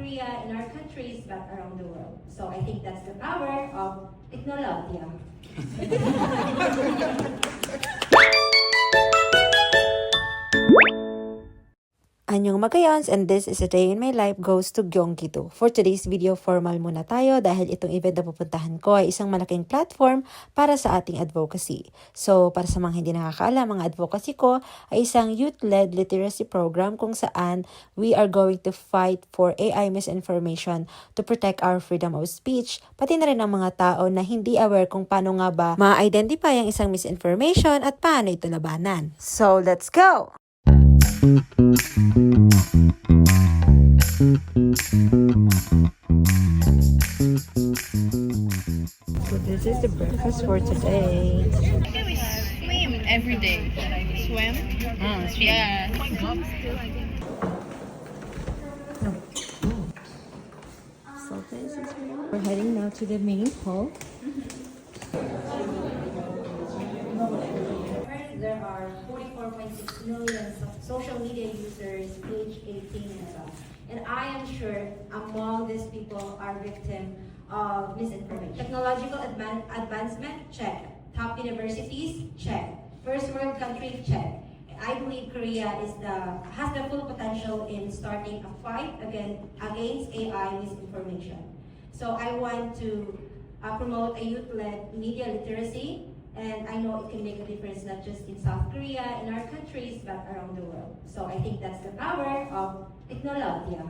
Korea, in our countries, but around the world. So I think that's the power of technology. Anyong magayons, and this is a day in my life goes to Gyeonggi-do. For today's video, formal muna tayo dahil itong event na pupuntahan ko ay isang malaking platform para sa ating advocacy. So, para sa mga hindi nakakaalam, ang advocacy ko ay isang youth-led literacy program kung saan we are going to fight for AI misinformation to protect our freedom of speech, pati na rin ang mga tao na hindi aware kung paano nga ba ma-identify ang isang misinformation at paano ito labanan. So, let's go! So this is the breakfast for today. We swim every day. Swim? Yeah. So this is we're heading now to the main hall. There are 44.6 million social media users aged 18 and above. And I am sure among these people are victims of misinformation. Technological advancement, check. Top universities, check. First world country, check. I believe Korea has the full potential in starting a fight against AI misinformation. So I want to promote a youth-led media literacy. And I know it can make a difference not just in South Korea, in our countries, but around the world. So I think that's the power of technology. I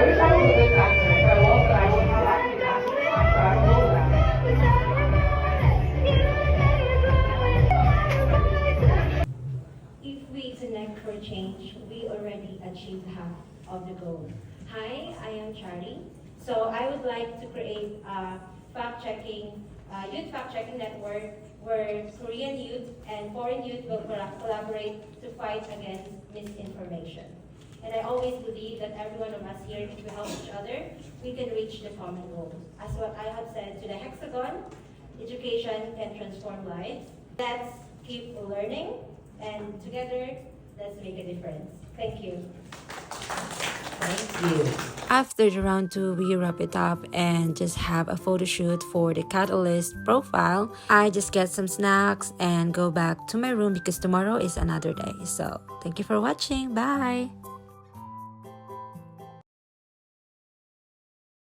wish I was a good actor. If I was, I would have actually asked for I don't know that. If we connect for change, we already achieved half of the goal. Hi, I am Charlie. So I would like to create a youth fact-checking network where Korean youth and foreign youth will collaborate to fight against misinformation. And I always believe that every one of us here, if we help each other, we can reach the common goals. As what I have said to the Hexagon, education can transform lives. Let's keep learning, and together, let's make a difference. Thank you. After the round 2, we wrap it up and just have a photo shoot for the Catalyst profile. I just get some snacks and go back to my room because tomorrow is another day. So, thank you for watching. Bye!